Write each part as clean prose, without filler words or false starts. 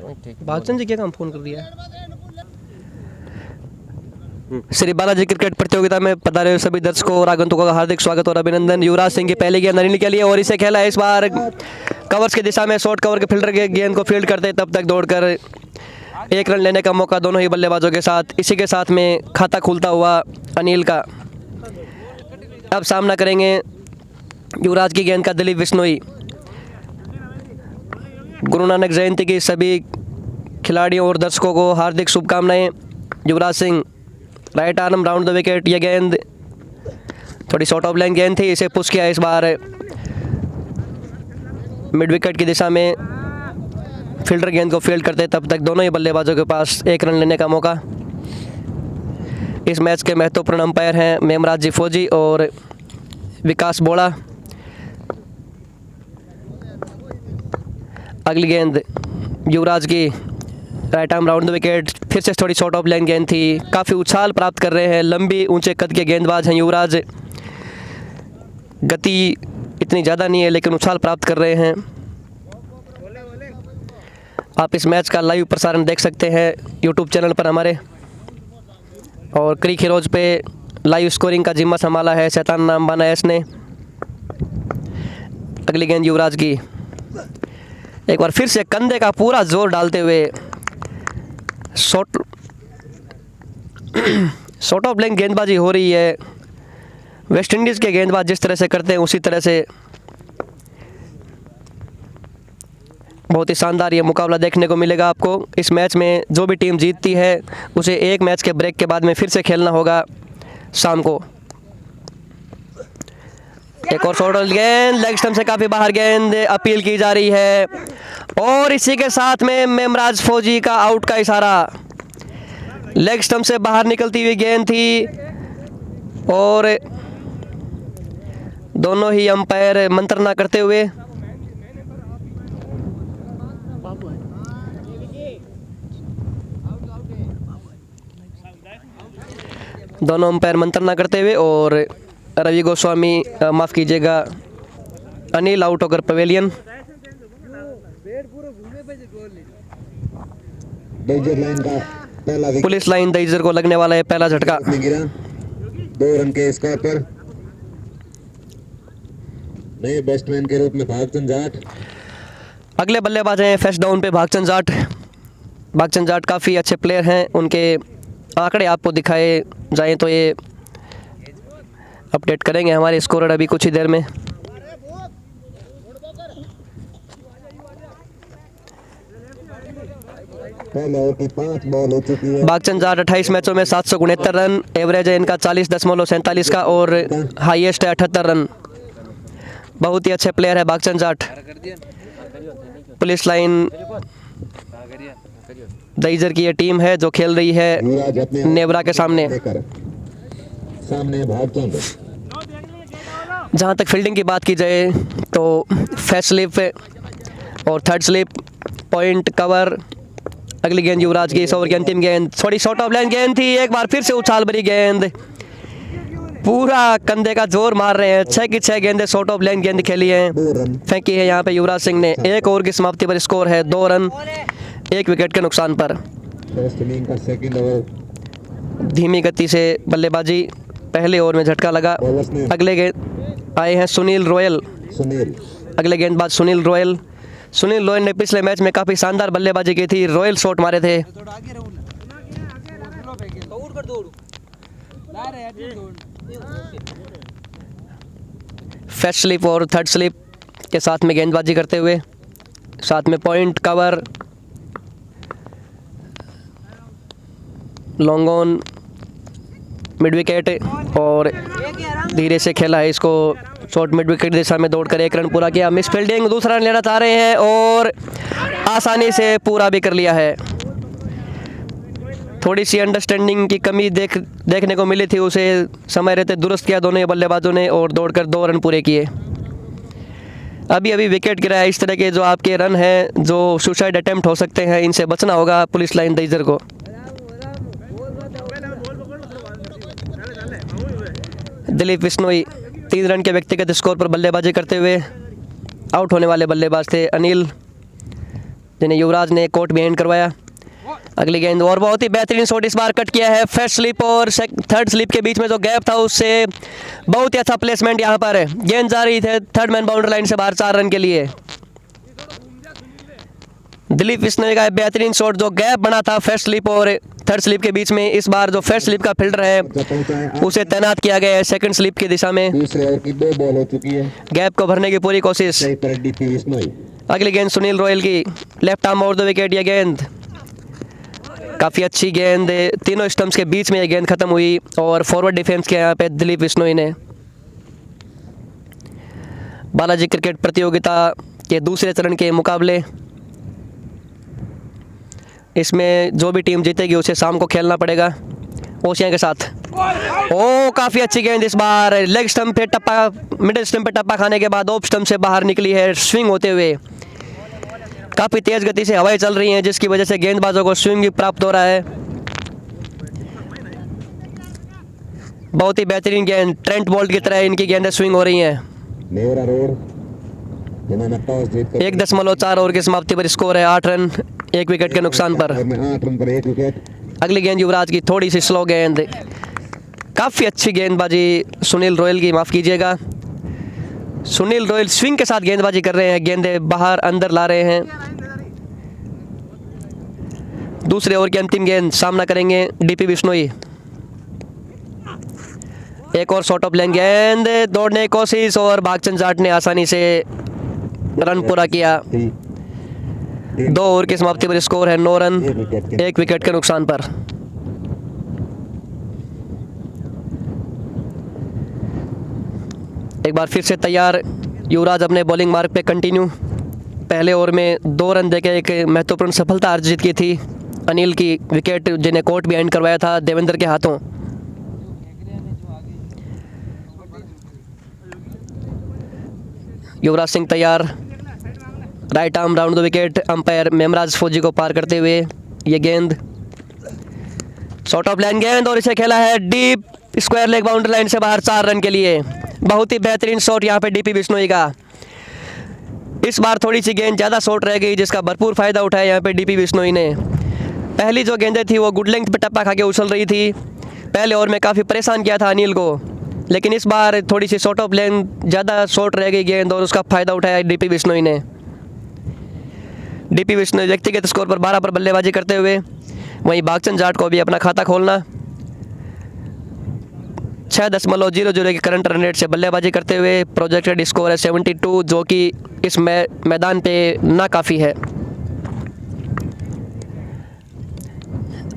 भागचंद जी क्या काम फोन कर दिया है। श्री बालाजी क्रिकेट प्रतियोगिता में पधारे सभी दर्शकों और आगंतुकों का हार्दिक स्वागत और अभिनंदन। युवराज सिंह की पहली गेंद अनिल के लिए और इसे खेला है इस बार कवर्स की दिशा में, शॉर्ट कवर के फील्डर के गेंद को फील्ड करते तब तक दौड़कर एक रन लेने का मौका दोनों ही बल्लेबाजों के साथ। इसी के साथ में खाता खुलता हुआ अनिल का। अब सामना करेंगे युवराज की गेंद का दिलीप बिश्नोई। गुरु नानक जयंती की सभी खिलाड़ियों और दर्शकों को हार्दिक शुभकामनाएं। Yuvraj Singh right arm round the wicket. यह गेंद थोड़ी शॉर्ट ऑफ लाइन गेंद थी, इसे पुश किया इस बार मिड विकेट की दिशा में। फील्डर गेंद को फील्ड करते तब तक दोनों ही बल्लेबाजों के पास एक रन लेने का मौका। इस मैच के महत्वपूर्ण अंपायर हैं मेमराज जी फौजी और विकास बोड़ा। अगली गेंद युवराज की right arm round the wicket. फिर से थोड़ी शॉर्ट ऑफ लाइन गेंद थी, काफ़ी उछाल प्राप्त कर रहे हैं। लंबी ऊंचे कद के गेंदबाज हैं युवराज, गति इतनी ज़्यादा नहीं है लेकिन उछाल प्राप्त कर रहे हैं। आप इस मैच का लाइव प्रसारण देख सकते हैं यूट्यूब चैनल पर हमारे। और क्रिक हीरोज पे लाइव स्कोरिंग का जिम्मा संभाला है शैतान नाम बानायस ने। अगली गेंद युवराज की, एक बार फिर से कंधे का पूरा जोर डालते हुए शॉर्ट ऑफ लाइन गेंदबाजी हो रही है। वेस्ट इंडीज़ के गेंदबाज जिस तरह से करते हैं उसी तरह से बहुत ही शानदार ये मुकाबला देखने को मिलेगा आपको। इस मैच में जो भी टीम जीतती है उसे एक मैच के ब्रेक के बाद में फिर से खेलना होगा शाम को। एक और शॉर्ट गेंद लेग स्टंप से काफ़ी बाहर गेंद अपील की जा रही है और इसी के साथ में मेमराज फौजी का आउट का इशारा। लेग स्टंप से बाहर निकलती हुई गेंद थी और दोनों ही अंपायर मंत्रणा करते हुए और रवि गोस्वामी माफ़ कीजिएगा अनिल आउट होकर पवेलियन। पुलिस लाइन दईजर को लगने वाला है पहला झटका। 2 रन के स्कोर पर नए बैट्समैन के रूप में भागचंद जाट। अगले बल्लेबाज हैं फर्स्ट डाउन पे भागचंद जाट। भागचंद जाट काफ़ी अच्छे प्लेयर हैं, उनके आंकड़े आपको दिखाए जाएं तो ये अपडेट करेंगे हमारे स्कोरर अभी कुछ ही देर में। भागचंद जाट 28 मैचों में 769 रन, एवरेज है इनका 40.47 का और हाईएस्ट है 78 रन। बहुत ही अच्छे प्लेयर है भागचंद जाट। पुलिस लाइन दईजर की ये टीम है जो खेल रही है नेवरा के सामने। जहाँ तक फील्डिंग की बात की जाए तो फर्स्ट स्लिप और थर्ड स्लिप, पॉइंट, कवर। अगली गेंद युवराज की, इस ओवर की अंतिम गेंद थोड़ी शॉर्ट ऑफ लाइन गेंद थी, एक बार फिर से उछाल भरी गेंद। पूरा कंधे का जोर मार रहे हैं। 6 की 6 गेंदें शॉर्ट ऑफ लाइन गेंद खेली हैं, फेंकी है यहाँ पे युवराज सिंह ने। एक ओवर की समाप्ति पर स्कोर है 2 रन 1 विकेट के नुकसान पर। धीमी गति से बल्लेबाजी, पहले ओवर में झटका लगा। अगले गेंद आए हैं सुनील रोयल। अगले गेंदबाज सुनील रोयल ने पिछले मैच में काफ़ी शानदार बल्लेबाजी की थी, रॉयल शॉट मारे थे। फर्स्ट स्लिप और थर्ड स्लिप के साथ में गेंदबाजी करते हुए, साथ में point, cover, long on, mid wicket और धीरे से खेला है इसको शॉर्ट मिड विकेट दिशा में दौड़कर 1 रन पूरा किया। मिस फील्डिंग, दूसरा रन लेना चाह रहे हैं और आसानी से पूरा भी कर लिया है। थोड़ी सी अंडरस्टैंडिंग की कमी देखने को मिली थी, उसे समय रहते दुरुस्त किया दोनों ही बल्लेबाजों ने और दौड़कर 2 रन पूरे किए। अभी विकेट गिरा है। इस तरह के जो आपके रन हैं जो सुसाइड अटेम्प्ट हो सकते हैं, इनसे बचना होगा पुलिस लाइन दईजर को। दिलीप बिश्नोई 3 रन के व्यक्तिगत स्कोर पर बल्लेबाजी करते हुए आउट होने वाले बल्लेबाज थे। अनिल जिन्हें युवराज ने कोर्ट में एंड करवाया। अगली गेंद और बहुत ही बेहतरीन शॉट इस बार कट किया है। फर्स्ट स्लिप और थर्ड स्लिप के बीच में जो गैप था उससे बहुत ही अच्छा प्लेसमेंट यहाँ पर है। गेंद जा रही थी थर्ड मैन बाउंड्री लाइन से बाहर 4 रन के लिए। दिलीप बिश्नोई का बेहतरीन शॉट जो गैप बना था फर्स्ट स्लिप और थर्ड स्लिप के बीच में, इस बार जो फर्स्ट स्लिप का फील्डर है उसे तैनात किया गया है सेकंड स्लिप की दिशा में। दूसरे ओवर की 2 बॉल हो चुकी है, गैप को भरने की पूरी कोशिश। सही पर डीपी बिश्नोई। अगली गेंद सुनील रोयल की left arm over the wicket. यह गेंद काफ़ी अच्छी गेंद, तीनों स्टंप्स के बीच में यह गेंद खत्म हुई और फॉरवर्ड डिफेंस के यहाँ पे दिलीप बिश्नोई ने। बालाजी क्रिकेट प्रतियोगिता के दूसरे चरण के मुकाबले, इसमें जो भी टीम जीतेगी उसे शाम को खेलना पड़ेगा ओशिया के साथ। ओ काफ़ी अच्छी गेंद इस बार लेग स्टंप पे टप्पा, मिडिल स्टंप पे टप्पा खाने के बाद ऑफ स्टंप से बाहर निकली है स्विंग होते हुए। काफ़ी तेज़ गति से हवाएं चल रही हैं जिसकी वजह से गेंदबाजों को स्विंग भी प्राप्त हो रहा है। बहुत ही बेहतरीन गेंद, ट्रेंट बोल्ट की तरह इनकी गेंदें स्विंग हो रही हैं। नेवरा रोड जिन्होंने टॉस जीतकर 1.4 ओवर की समाप्ति पर स्कोर है 8 रन 1 विकेट के नुकसान पर। 8 रन पर 1 विकेट। अगली गेंद युवराज की थोड़ी सी स्लो गेंद, काफ़ी अच्छी गेंदबाजी सुनील रोयल की, माफ़ कीजिएगा सुनील रोयल स्विंग के साथ गेंदबाजी कर रहे हैं, गेंदें बाहर अंदर ला रहे हैं। दूसरे ओवर की अंतिम गेंद सामना करेंगे डीपी बिश्नोई। एक और शॉर्ट ऑफ लेंथ गेंद, दौड़ने की कोशिश और भागचंद जाट ने आसानी से रन पूरा किया। 2 ओवर की समाप्ति पर स्कोर है 9 रन 1 विकेट के नुकसान पर। एक बार फिर से तैयार युवराज अपने बॉलिंग मार्ग पे कंटिन्यू। पहले ओवर में 2 रन देकर एक महत्वपूर्ण सफलता अर्जित की थी अनिल की विकेट, जिन्हें कोर्ट भी एंड करवाया था देवेंद्र के हाथों। युवराज सिंह तैयार, right arm round the wicket, umpire Memraj Fauji को पार करते हुए ये गेंद शॉर्ट ऑफ लाइन गेंद और इसे खेला है deep square leg boundary line से बाहर 4 रन के लिए। बहुत ही बेहतरीन शॉट यहाँ पे डीपी बिश्नोई का। इस बार थोड़ी सी गेंद ज़्यादा शॉर्ट रह गई जिसका भरपूर फ़ायदा उठाया यहाँ पे डीपी बिश्नोई ने। पहली जो गेंदें थी वो गुड लेंथ पे टप्पा खा के उछल रही थी, पहले ओवर में काफ़ी परेशान किया था अनिल को, लेकिन इस बार थोड़ी सी शॉर्ट ऑफ लेंथ ज़्यादा शॉर्ट रह गई गेंद और उसका फ़ायदा उठाया डीपी बिश्नोई ने। डीपी बिश्नोई व्यक्तिगत स्कोर पर 12 पर बल्लेबाजी करते हुए, वहीं भागचंद जाट को भी अपना खाता खोलना 6.00 के करंट रन रेट से बल्लेबाजी करते हुए। प्रोजेक्टेड स्कोर है 72 जो कि इस मैदान पे नाकाफ़ी है।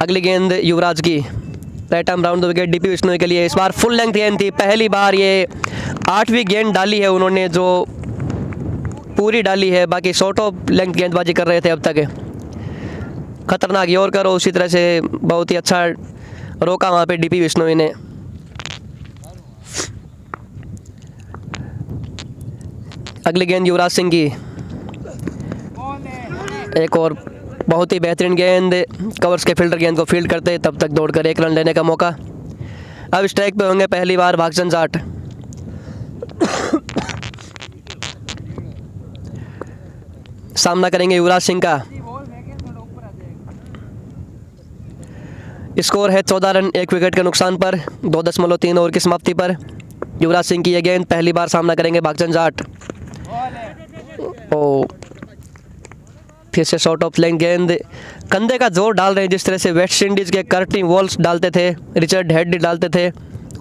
अगली गेंद युवराज की right arm round the wicket DP Bishnoi के लिए। इस बार फुल लेंथ गेंद थी, पहली बार ये 8वीं गेंद डाली है उन्होंने जो पूरी डाली है, बाकी शॉर्ट ऑफ लेंथ गेंदबाजी कर रहे थे अब तक। खतरनाक यॉर्कर और उसी तरह से बहुत ही अच्छा रोका वहाँ पे डीपी बिश्नोई ने। अगली गेंद युवराज सिंह की, एक और बहुत ही बेहतरीन गेंद, कवर्स के फील्डर गेंद को फील्ड करते तब तक दौड़कर 1 रन लेने का मौका। अब स्ट्राइक पे होंगे पहली बार भागचंद जाट। सामना करेंगे युवराज सिंह का। स्कोर है 14 रन 1 विकेट के नुकसान पर 2.3 ओवर की समाप्ति पर। युवराज सिंह की यह गेंद, पहली बार सामना करेंगे भागचंद जाट। ओ फिर से शॉर्ट ऑफ लेंथ गेंद, कंधे का जोर डाल रहे हैं जिस तरह से वेस्ट इंडीज़ के कर्टिन वॉल्स डालते थे, रिचर्ड हेड डालते थे,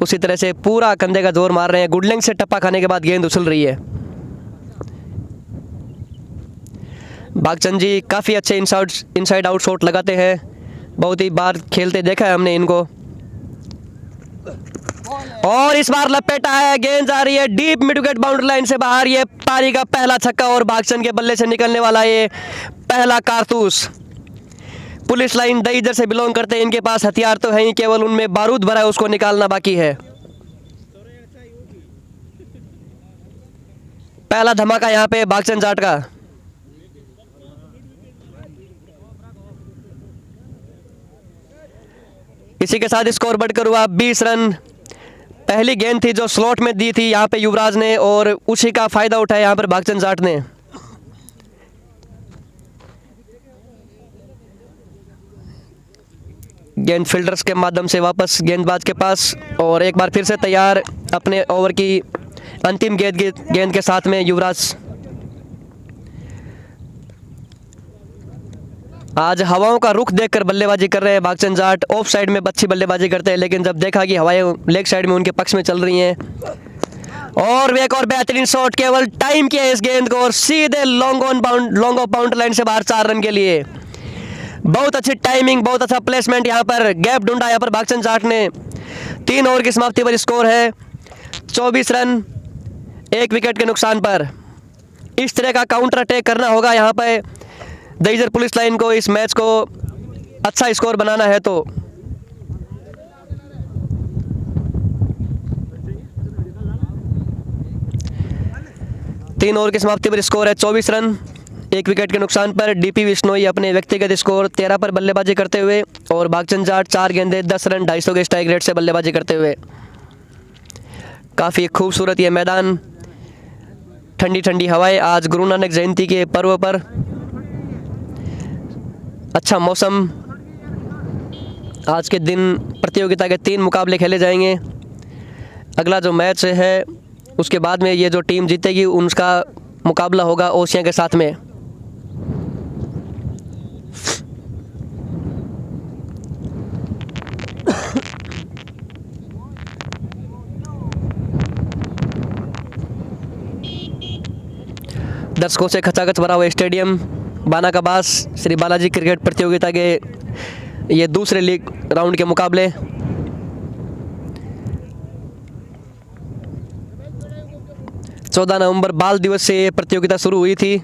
उसी तरह से पूरा कंधे का जोर मार रहे हैं। गुड लेंथ से टप्पा खाने के बाद गेंद उछल रही है। भागचंद जी काफ़ी अच्छे इनसाइड आउट शॉट लगाते हैं, बहुत ही बार खेलते देखा है हमने इनको। और इस बार लपेटा है, गेंद जा रही है deep mid wicket boundary line से बाहर। ये पारी का पहला छक्का और भागचंद के बल्ले से निकलने वाला ये पहला कारतूस। पुलिस लाइन दहीजर से बिलोंग करते हैं, इनके पास हथियार तो है ही, केवल उनमें बारूद भरा है उसको निकालना बाकी है। पहला धमाका यहाँ पे भागचंद जाट का। इसी के साथ स्कोर बढ़कर हुआ 20 रन। पहली गेंद थी जो स्लॉट में दी थी यहाँ पे युवराज ने और उसी का फायदा उठाया यहाँ पर भागचंद जाट ने। गेंद फील्डर्स के माध्यम से वापस गेंदबाज के पास, और एक बार फिर से तैयार अपने ओवर की अंतिम गेंद के साथ में युवराज। आज हवाओं का रुख देखकर बल्लेबाजी कर रहे हैं भागचंद जाट। ऑफ साइड में अच्छी बल्लेबाजी करते हैं, लेकिन जब देखा कि हवाएं लेग साइड में उनके पक्ष में चल रही हैं, और एक और बेहतरीन शॉट, केवल टाइम किया इस गेंद को और सीधे लॉन्ग ऑफ बाउंड्री लाइन से बाहर 4 रन के लिए। बहुत अच्छी टाइमिंग, बहुत अच्छा प्लेसमेंट, यहाँ पर गैप ढूंढा यहाँ पर भागचंद जाट ने। 3 ओवर की समाप्ति पर स्कोर है 24 रन 1 विकेट के नुकसान पर। इस तरह का काउंटर अटैक करना होगा यहाँ पर दहिसर पुलिस लाइन को, इस मैच को अच्छा स्कोर बनाना है तो। तीन ओवर की समाप्ति पर स्कोर है 24 रन 1 विकेट के नुकसान पर। डीपी बिश्नोई अपने व्यक्तिगत स्कोर 13 पर बल्लेबाजी करते हुए, और भागचंद जाट 4 गेंदे 10 रन 250 के स्ट्राइक रेट से बल्लेबाजी करते हुए। काफ़ी खूबसूरत ये मैदान, ठंडी ठंडी हवाएं आज गुरु नानक जयंती के पर्व पर, अच्छा मौसम। आज के दिन प्रतियोगिता के 3 मुकाबले खेले जाएंगे। अगला जो मैच है उसके बाद में ये जो टीम जीतेगी उनका मुकाबला होगा ओसिया के साथ में। दर्शकों से खचाखच भरा हुआ स्टेडियम बाना का बास, श्री बालाजी क्रिकेट प्रतियोगिता के ये दूसरे लीग राउंड के मुकाबले। चौदह नवंबर बाल दिवस से ये प्रतियोगिता शुरू हुई थी,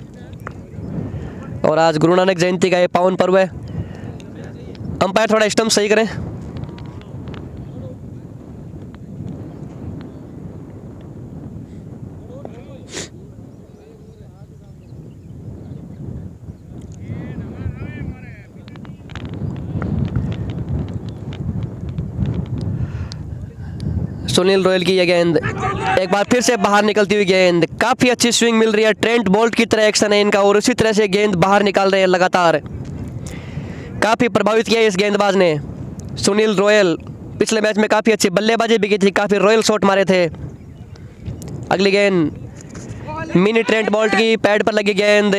और आज गुरु नानक जयंती का ये पावन पर्व है। अंपायर थोड़ा स्टंप सही करें। सुनील रोयल की यह गेंद एक बार फिर से बाहर निकलती हुई गेंद, काफ़ी अच्छी स्विंग मिल रही है, ट्रेंट बोल्ट की तरह एक्शन है इनका, और उसी तरह से गेंद बाहर निकाल रहे हैं लगातार। काफ़ी प्रभावित किया इस गेंदबाज ने सुनील रोयल। पिछले मैच में काफ़ी अच्छी बल्लेबाजी भी की थी, काफ़ी रॉयल शॉट मारे थे। अगली गेंद मिनी ट्रेंट बोल्ट की पैड पर लगी गेंद,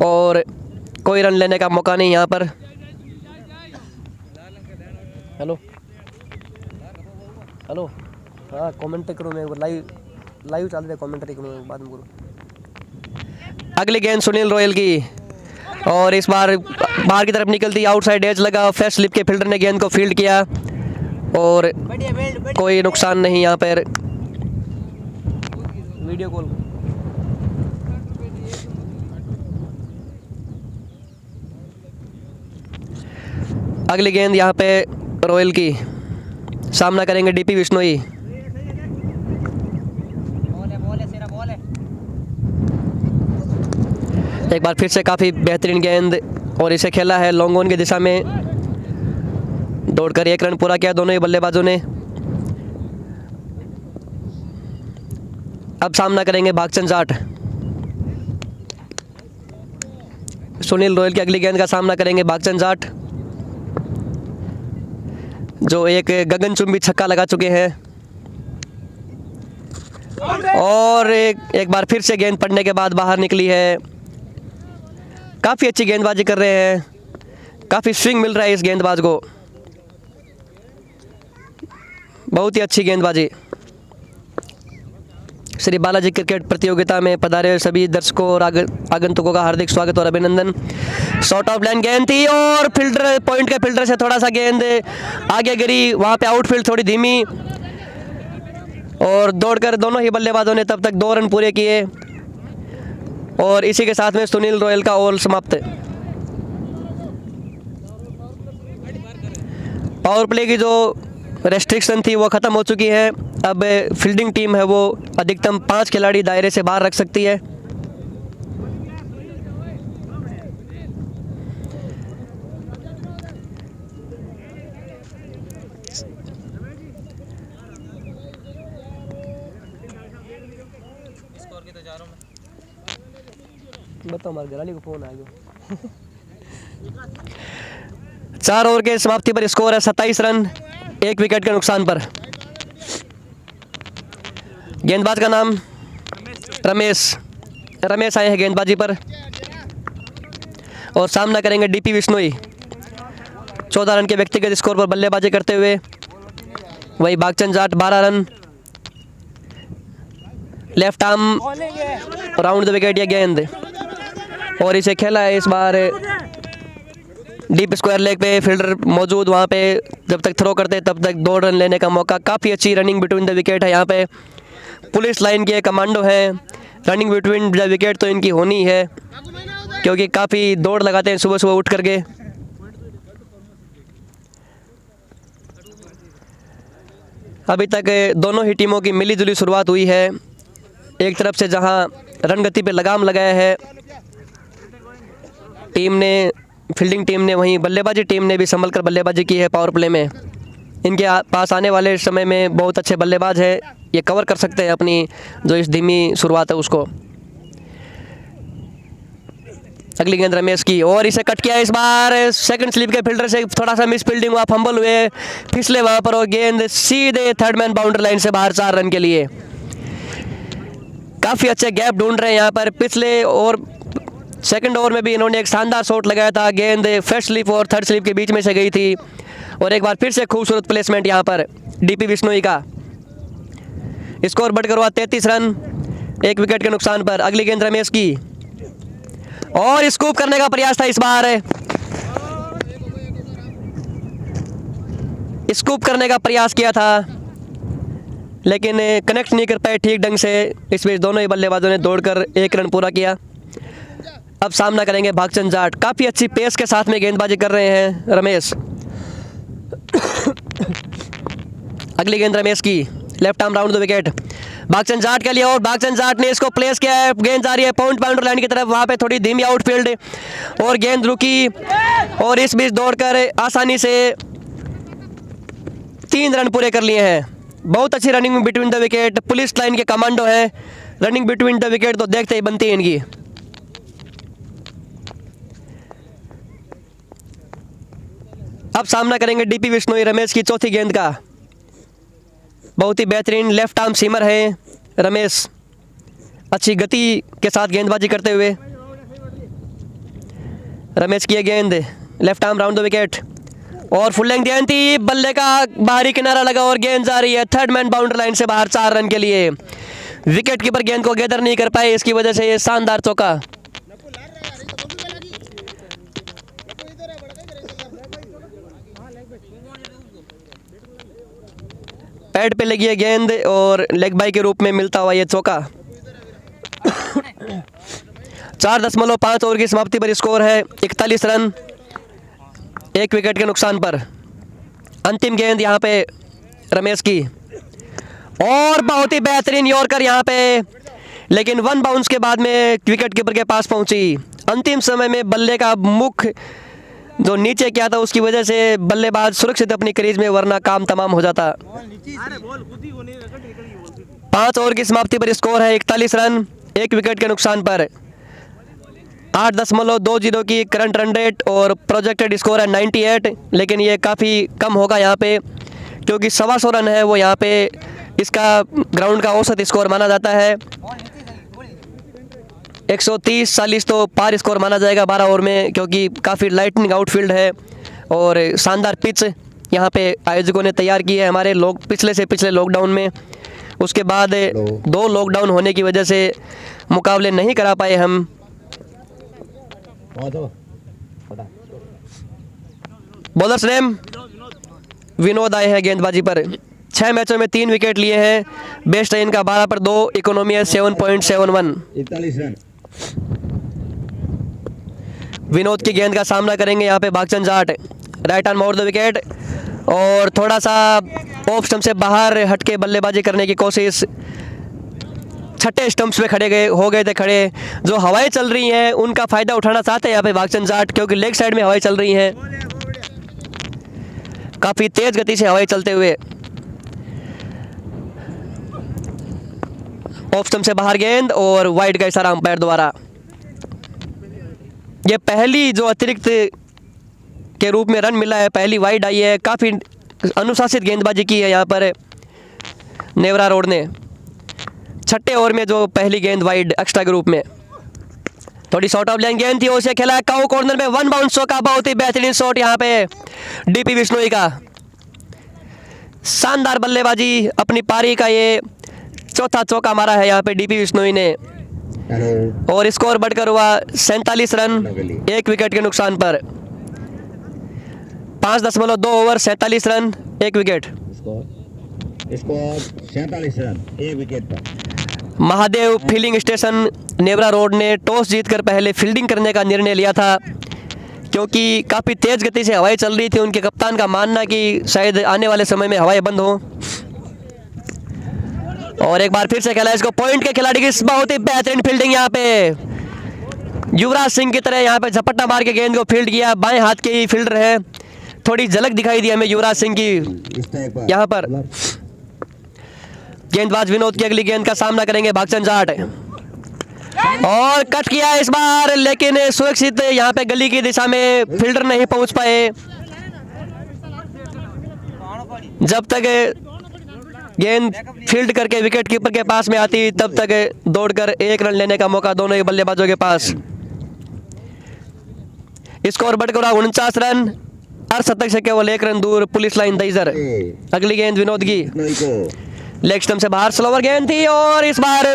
और कोई रन लेने का मौका नहीं यहाँ पर। हेलो हेलो, हाँ कमेंट करो, मैं लाइव चल रहा है, कमेंट्री करो बाद में बोलो। अगली गेंद सुनील रोयल की, और इस बार बाहर की तरफ निकलती, आउटसाइड एज लगा, फेस्ट स्लिप के फील्डर ने गेंद को फील्ड किया, और कोई नुकसान नहीं यहाँ पर। Video call. अगली गेंद यहाँ पे रोयल की, सामना करेंगे डीपी बिश्नोई। एक बार फिर से काफ़ी बेहतरीन गेंद, और इसे खेला है लॉन्ग ऑन की दिशा में, दौड़कर 1 रन पूरा किया दोनों ही बल्लेबाजों ने। अब सामना करेंगे भागचंद जाट। सुनील रोयल की अगली गेंद का सामना करेंगे भागचंद जाट, जो एक गगनचुंबी छक्का लगा चुके हैं, और एक बार फिर से गेंद पड़ने के बाद बाहर निकली है। काफ़ी अच्छी गेंदबाजी कर रहे हैं, काफ़ी स्विंग मिल रहा है इस गेंदबाज को, बहुत ही अच्छी गेंदबाजी। श्री बालाजी क्रिकेट प्रतियोगिता में पधारे हुए सभी दर्शकों और आगंतुकों का हार्दिक स्वागत और अभिनंदन। शॉर्ट ऑफ लाइन गेंद थी, और फील्डर पॉइंट के फील्डर से थोड़ा सा गेंद आगे गिरी, वहाँ पे आउटफील्ड थोड़ी धीमी, और दौड़कर दोनों ही बल्लेबाजों ने तब तक 2 रन पूरे किए, और इसी के साथ में सुनील रोयल का ओवर समाप्त। पावर प्ले की जो रेस्ट्रिक्शन थी वो ख़त्म हो चुकी है। अब फील्डिंग टीम है वो अधिकतम 5 खिलाड़ी दायरे से बाहर रख सकती है। बताओ, हमारे घरवाली को फ़ोन आ गया। 4 ओवर के समाप्ति पर स्कोर है 27 रन, 1 विकेट के नुकसान पर। गेंदबाज का नाम रमेश आए हैं गेंदबाजी पर और सामना करेंगे डीपी बिश्नोई। 14 रन के व्यक्तिगत स्कोर पर बल्लेबाजी करते हुए। वही Bhagchand Jat 12 run, left arm round the wicket या गेंद, और इसे खेला है इस बार डीप स्क्वायर लेग पे। फील्डर मौजूद वहाँ पे, जब तक थ्रो करते तब तक 2 रन लेने का मौका। काफ़ी अच्छी रनिंग बिटवीन द विकेट है यहाँ पे। पुलिस लाइन के कमांडो हैं, रनिंग बिटवीन द विकेट तो इनकी होनी है क्योंकि काफ़ी दौड़ लगाते हैं सुबह सुबह उठ करके। अभी तक दोनों ही टीमों की मिलीजुली शुरुआत हुई है। एक तरफ से जहां रन गति पे लगाम लगाया है टीम ने, फील्डिंग टीम ने, वहीं बल्लेबाजी टीम ने भी संभल कर बल्लेबाजी की है पावर प्ले में। इनके पास आने वाले समय में बहुत अच्छे बल्लेबाज हैं, ये कवर कर सकते हैं अपनी जो इस धीमी शुरुआत है उसको। अगली गेंद रमेश की, और इसे कट किया इस बार सेकंड स्लिप के फील्डर से, थोड़ा सा मिस फील्डिंग हुआ, फंबल हुए, फिसले वहाँ पर और गेंद सीधे थर्ड मैन बाउंड्री लाइन से बाहर 4 रन के लिए। काफ़ी अच्छे गैप ढूंढ रहे हैं यहाँ पर। पिछले और सेकंड ओवर में भी इन्होंने एक शानदार शॉट लगाया था, गेंद फर्स्ट स्लिप और थर्ड स्लिप के बीच में से गई थी, और एक बार फिर से खूबसूरत प्लेसमेंट यहाँ पर डीपी बिश्नोई का। स्कोर बढ़कर हुआ 33 रन, 1 विकेट के नुकसान पर। अगली गेंद रमेश की, और स्कूप करने का प्रयास था इस बार, स्कूप करने का प्रयास किया था लेकिन कनेक्ट नहीं कर पाए ठीक ढंग से। इस बीच दोनों ही बल्लेबाजों ने दौड़कर 1 रन पूरा किया। अब सामना करेंगे भागचंद जाट। काफ़ी अच्छी पेस के साथ में गेंदबाजी कर रहे हैं रमेश। अगली गेंद रमेश की, left arm round the wicket Bhagchand Jat के लिए, और भागचंद जाट ने इसको प्लेस किया है। गेंद जा रही है पॉइंट बाउंड्री लाइन की तरफ, वहाँ पे थोड़ी धीमी आउटफील्ड और गेंद रुकी, और इस बीच दौड़कर आसानी से 3 रन पूरे कर लिए हैं। बहुत अच्छी running between the wicket, police line के कमांडो है। रनिंग बिटवीन द विकेट तो देखते ही बनती है इनकी। अब सामना करेंगे डीपी बिश्नोई रमेश की चौथी गेंद का। बहुत ही बेहतरीन लेफ्ट आर्म सीमर है रमेश, अच्छी गति के साथ गेंदबाजी करते हुए। रमेश की गेंद left arm round the wicket, और फुल लेंथ गेंद थी, बल्ले का बाहरी किनारा लगा और गेंद जा रही है थर्ड मैन बाउंड्री लाइन से बाहर 4 रन के लिए। विकेट कीपर गेंद को गैदर नहीं कर पाए, इसकी वजह से ये शानदार चौका। पैड पे लगी है गेंद और लेग बाई के रूप में मिलता हुआ ये चौका। 4.5 ओवर की समाप्ति पर स्कोर है 41 रन, 1 विकेट के नुकसान पर। अंतिम गेंद यहाँ पे रमेश की, और बहुत ही बेहतरीन यॉर्कर यहाँ पे, लेकिन 1 बाउंस के बाद में विकेट कीपर के पास पहुंची। अंतिम समय में बल्ले का मुख जो नीचे किया था उसकी वजह से बल्लेबाज सुरक्षित अपनी क्रीज में, वरना काम तमाम हो जाता। 5 ओवर की समाप्ति पर स्कोर है 41 रन, 1 विकेट के नुकसान पर। 8.20 की करंट रन रेट और प्रोजेक्टेड स्कोर है 98, लेकिन ये काफ़ी कम होगा यहाँ पे क्योंकि 125 रन है वो यहाँ पे इसका ग्राउंड का औसत स्कोर माना जाता है। 130-40 तो पार स्कोर माना जाएगा 12 ओवर में, क्योंकि काफ़ी लाइटनिंग आउटफील्ड है और शानदार पिच यहाँ पे आयोजकों ने तैयार की है हमारे लोग पिछले लॉकडाउन में। उसके बाद 2 लॉकडाउन होने की वजह से मुकाबले नहीं करा पाए हम। बॉलर्स नेम विनोद आए हैं गेंदबाजी पर। 6 मैचों में 3 विकेट लिए हैं, बेस्ट है इनका 12 पर 2, इकोनॉमी है 7.71। 41 रन। विनोद की गेंद का सामना करेंगे यहाँ पे Bhagchand Jat. Right arm over the wicket, और थोड़ा सा ऑफ स्टंप से बाहर हटके बल्लेबाजी करने की कोशिश। छठे स्टंप्स पे हो गए थे खड़े। जो हवाएं चल रही हैं उनका फ़ायदा उठाना चाहते हैं यहाँ पे भागचंद जाट, क्योंकि लेग साइड में हवाएं चल रही हैं, काफ़ी तेज़ गति से हवाएं चलते हुए। ऑफ स्टंप से बाहर गेंद और वाइड का इशारा अंपायर द्वारा। ये पहली जो अतिरिक्त के रूप में रन मिला है, पहली वाइड आई है। काफ़ी अनुशासित गेंदबाजी की है यहाँ पर नेवरा रोड ने। छठे ओवर में जो पहली गेंद वाइड एक्स्ट्रा के रूप में, थोड़ी शॉर्ट ऑफ लाइन गेंद थी, उसे खेला है काऊ कॉर्नर में, वन बाउंस का बहुत ही बेहतरीन शॉट यहाँ पे डीपी बिश्नोई का। शानदार बल्लेबाजी, अपनी पारी का ये चौथा चौका मारा है यहाँ पे डीपी बिश्नोई ने। हेलो और स्कोर बढ़कर हुआ 47 रन 1 विकेट के नुकसान पर। 5.2 over 47 run 1 wicket. Score 47 run 1 wicket पर। Mahadev fielding station Nevra road ने टॉस जीतकर पहले फील्डिंग करने का निर्णय लिया था, क्योंकि काफ़ी तेज़ गति से हवाएं चल रही थी। उनके कप्तान का मानना कि शायद आने वाले समय में हवाएं बंद हों। और एक बार फिर से खेला इसको, पॉइंट के खिलाड़ी की बहुत ही बेहतरीन फील्डिंग यहाँ पे। युवराज सिंह की तरह यहाँ पे झपट्टा मार के गेंद को फील्ड किया। बाएं हाथ के ही फील्डर है, थोड़ी झलक दिखाई दी हमें युवराज सिंह की यहाँ पर। गेंदबाज विनोद की अगली गेंद का सामना करेंगे भागचंद जाट, और कट किया इस बार, लेकिन सुरक्षित यहाँ पे गली की दिशा में फील्डर नहीं पहुंच पाए। जब तक गेंद फील्ड करके विकेट कीपर के पास में आती, तब तक दौड़कर 1 रन लेने का मौका दोनों ही बल्लेबाजों के पास। स्कोर बढ़कर 49 रन, अर्धशतक से केवल 1 रन दूर पुलिस लाइन दईजर। अगली गेंद विनोद की लेग स्टंप से बाहर, स्लोवर गेंद थी, और इस बार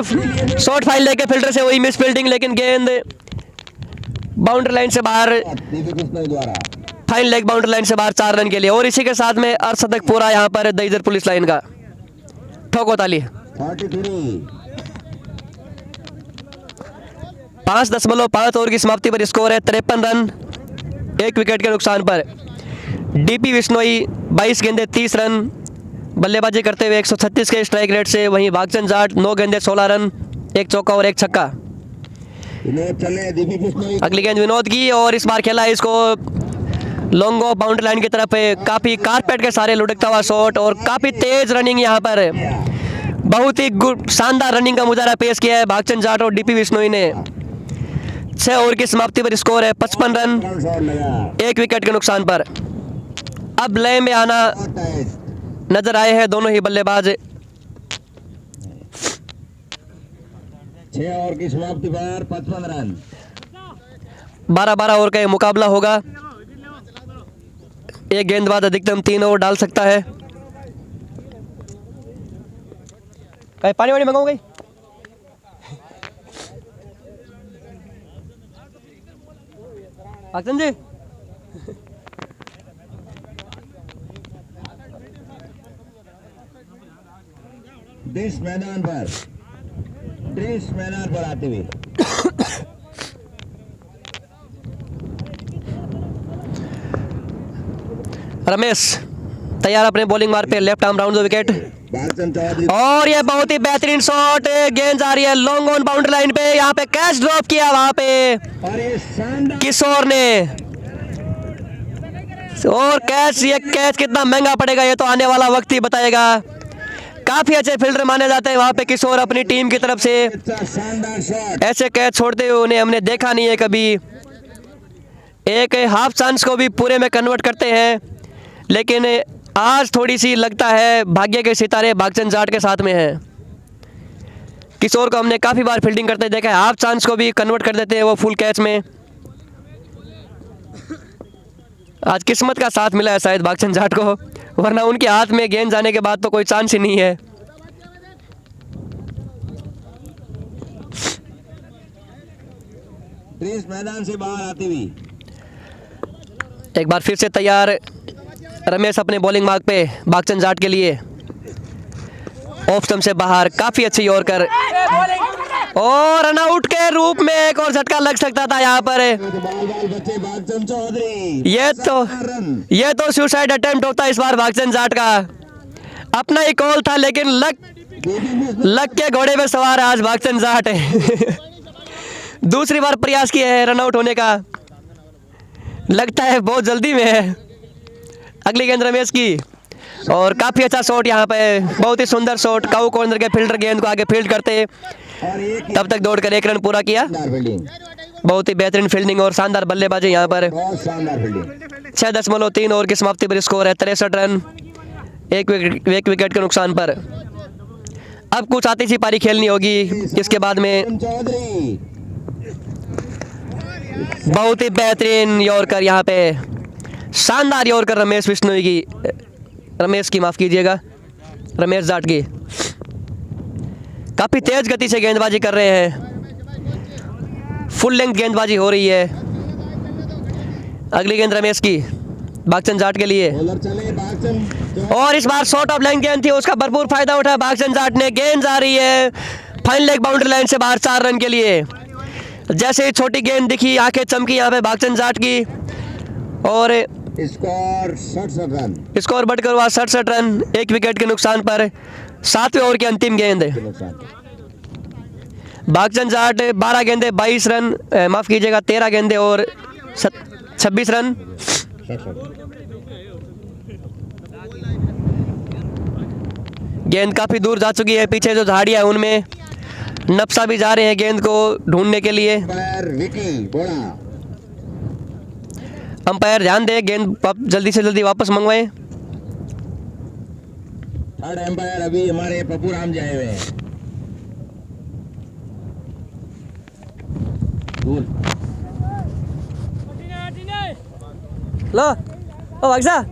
शॉर्ट फाइल लेके फील्डर से हुई मिस फील्डिंग, लेकिन गेंद बाउंड्री लाइन से बाहर, फाइन लेग बाउंड्री लाइन से बाहर 4 रन के लिए। और इसी के साथ में अर्धशतक पूरा यहाँ पर दईजर पुलिस लाइन का। ठोको ताली। 5.5 ओवर की समाप्ति पर स्कोर है 53 रन 1 विकेट के नुकसान पर। डीपी बिश्नोई 22 गेंदे 30 रन बल्लेबाजी करते हुए 136 के स्ट्राइक रेट से। वहीं भागचंद जाट 9 गेंदे 16 रन 1 चौका और 1 छक्का। अगली गेंद विनोद की, और इस बार खेला इसको लॉन्ग ऑफ बाउंड्री लाइन की तरफ। काफ़ी कारपेट के सारे लुढ़कता हुआ शॉट और काफ़ी तेज रनिंग यहाँ पर। बहुत ही शानदार रनिंग का मुजाहरा पेश किया है भागचंद जाट और डीपी बिश्नोई ने। 6 ओवर की समाप्ति पर स्कोर है 55 रन 1 विकेट के नुकसान पर। अब लय में आना नजर आए हैं दोनों ही बल्लेबाज। 6 ओवर की समाप्ति पर 55 रन। 12-12 ओवर का ये मुकाबला होगा। एक गेंदबाज अधिकतम 3 ओवर डाल सकता है। कहीं पानी वानी मंगाऊं गई? भागचंद जी, ड्रेस मैदान पर आते हुए रमेश तैयार अपने बॉलिंग मार पे, left arm round the wicket. Bhagchand Chaudhary, और ये बहुत ही बेहतरीन शॉट, गेंद जा रही है लॉन्ग ऑन बाउंड्री लाइन पे। यहाँ पे कैच ड्रॉप किया वहां पे और ये शानदार किशोर ने, और कैच, ये कैच कितना महंगा पड़ेगा ये तो आने वाला वक्त ही बताएगा। काफी अच्छे फील्डर माने जाते हैं वहां पे किशोर अपनी टीम की तरफ से। शानदार शॉट। ऐसे कैच छोड़ते हुए उन्हें हमने देखा नहीं है कभी। एक हाफ चांस को भी पूरे में कन्वर्ट करते हैं, लेकिन आज थोड़ी सी लगता है भाग्य के सितारे भागचंद जाट के साथ में हैं। किशोर को हमने काफ़ी बार फील्डिंग करते देखा है, हाफ चांस को भी कन्वर्ट कर देते हैं वो फुल कैच में। आज किस्मत का साथ मिला है शायद भागचंद जाट को, वरना उनके हाथ में गेंद जाने के बाद तो कोई चांस ही नहीं है। ड्रेस मैदान से बाहर आती हुई एक बार फिर से तैयार रमेश अपने बॉलिंग मार्क पे भागचंद जाट के लिए। ऑफ स्टंप से बाहर, काफी अच्छी यॉर्कर, और रनआउट के रूप में एक और झटका लग सकता था यहाँ पर। बच्चे भागचंद चौधरी, ये तो सुसाइड अटेम्प्ट होता है इस बार भागचंद जाट का। अपना ही कॉल था, लेकिन लक के घोड़े पे सवार आज भागचंद जाट है। दूसरी बार प्रयास किया है रनआउट होने का, लगता है बहुत जल्दी में है। अगली गेंद रमेश की, और काफ़ी अच्छा शॉट यहाँ पे, बहुत ही सुंदर शॉट। काऊ कॉर्नर के फील्डर गेंद को आगे फील्ड करते और एक तब तक दौड़कर 1 रन पूरा किया। शानदार फील्डिंग, बहुत ही बेहतरीन फील्डिंग और शानदार बल्लेबाजी यहाँ पर। बहुत शानदार फील्डिंग। 6.3 ओवर की समाप्ति पर स्कोर है 63 रन, एक विकेट के नुकसान पर। अब कुछ आती सी पारी खेलनी होगी, इसके बाद में चौधरी बहुत ही बेहतरीन यॉर्कर यहाँ पे, शानदार यॉर्कर रमेश जाट की। काफ़ी तेज गति से गेंदबाजी कर रहे हैं, फुल लेंथ गेंदबाजी हो रही है। अगली गेंद रमेश की भागचंद जाट के लिए, बॉलर चले बागचंद, और इस बार शॉर्ट ऑफ लाइन गेंद थी, उसका भरपूर फायदा उठाया भागचंद जाट ने। गेंद जा रही है फाइन लेग बाउंड्री लाइन से बाहर 4 रन के लिए। जैसे ही छोटी गेंद दिखी आंखें चमकी यहाँ पे भागचंद जाट की, और स्कोर 67 रन स्कोर बढ़कर हुआ 67 रन, 1 विकेट के नुकसान पर। 7वें ओवर की अंतिम गेंद, के नुकसान। भागचंद जाट 12 गेंदे 22 रन, माफ़ कीजिएगा 13 गेंदे और 26 रन। 67। गेंद काफ़ी दूर जा चुकी है, पीछे जो झाड़ियाँ हैं उनमें नप्सा भी जा रहे हैं गेंद को ढूंढने के लिए। अंपायर विकी बोड़ा, अंपायर ध्यान दे, गेंद जल्दी से जल्दी वापस मंगवाएं। थर्ड एम्पायर अभी हमारे पप्पू राम जाए हुए हैं। दूर लो ओ भागसा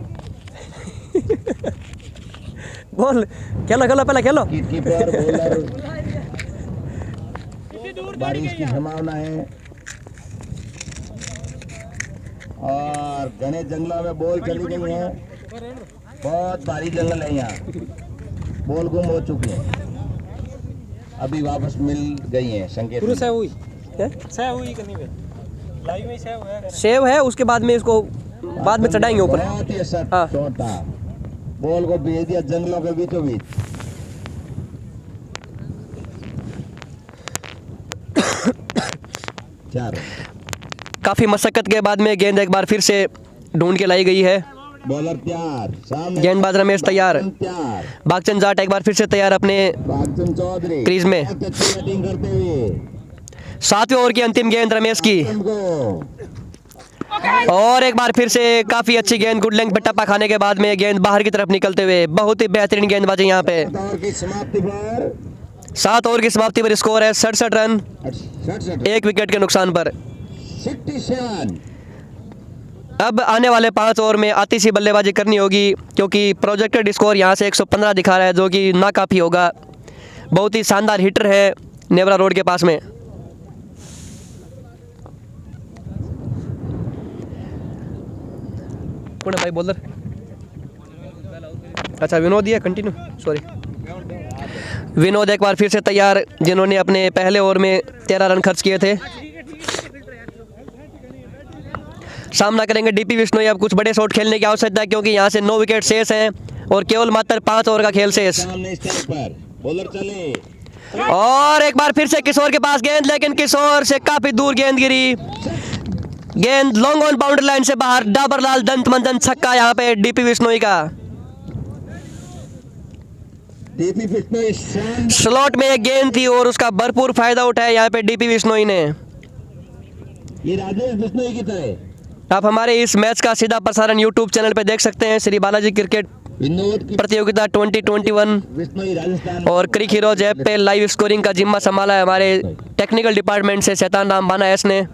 बोल, खेलो पहले खेलो। कीपर बॉलर, बारिश की संभावना है और घने जंगलों में बॉल चली गई है। बहुत भारी जंगल है यहाँ, बॉल गुम हो चुकी है, अभी वापस मिल गई है। संकेत सेव है, उसके बाद में इसको बाद में चढ़ाएंगे ऊपर। बहुत ही अच्छा हाँ। शॉट था, बॉल को भेज दिया जंगलों के बीचों बीच। चार। काफ़ी मशक्कत के बाद में गेंद एक बार फिर से ढूंढ के लाई गई है। बॉलर तैयार, सामने गेंदबाज रमेश तैयार, तैयार, भागचंद जाट एक बार फिर से तैयार अपने भागचंद चौधरी क्रीज में। बहुत अच्छी बैटिंग करते हुए 7वें ओवर की अंतिम गेंद रमेश की, को और एक बार फिर से काफ़ी अच्छी गेंद गुड लेंथ पे टप्पा खाने के बाद में गेंद बाहर की तरफ निकलते हुए। बहुत ही बेहतरीन गेंदबाजी यहाँ पे। 7 ओवर की समाप्ति पर 7 ओवर की समाप्ति पर स्कोर है 67 रन, 67, 1 विकेट के नुकसान पर। 67। अब आने वाले 5 ओवर में आती सी बल्लेबाजी करनी होगी, क्योंकि प्रोजेक्टेड स्कोर यहाँ से 115 दिखा रहा है, जो कि ना काफ़ी होगा। बहुत ही शानदार हिटर है नेवरा रोड के पास में। कौन है भाई बॉलर? अच्छा विनोद ही है, कंटिन्यू, सॉरी। विनोद एक बार फिर से तैयार, जिन्होंने अपने पहले ओवर में 13 रन खर्च किए थे। सामना करेंगे डीपी विश्नोई। अब कुछ बड़े शॉट खेलने की आवश्यकता है, क्योंकि यहाँ से 9 विकेट शेष हैं और केवल मात्र 5 ओवर का खेल शेष। सामने स्टैंड पर बॉलर चले, और एक बार फिर से किशोर के पास गेंद, लेकिन किशोर से काफी दूर गेंद गिरी। गेंद लॉन्ग ऑन बाउंड्री लाइन से बाहर। डाबरलाल दंत मंजन छक्का यहाँ पे डीपी विश्नोई का। डीपी विश्नोई शानदार, स्लॉट में एक गेंद थी और उसका भरपूर फायदा उठाया यहाँ पे डीपी विश्नोई ने। ये राजेश बिश्नोई की तरह। आप हमारे इस मैच का सीधा प्रसारण यूट्यूब चैनल पे देख सकते हैं। श्री बालाजी क्रिकेट विनोद की प्रतियोगिता 2021 बिश्नोई राजस्थान और क्रिक हीरोज ऐप पे लाइव स्कोरिंग का जिम्मा संभाला है हमारे टेक्निकल डिपार्टमेंट से शैतान राम बाना एस ने।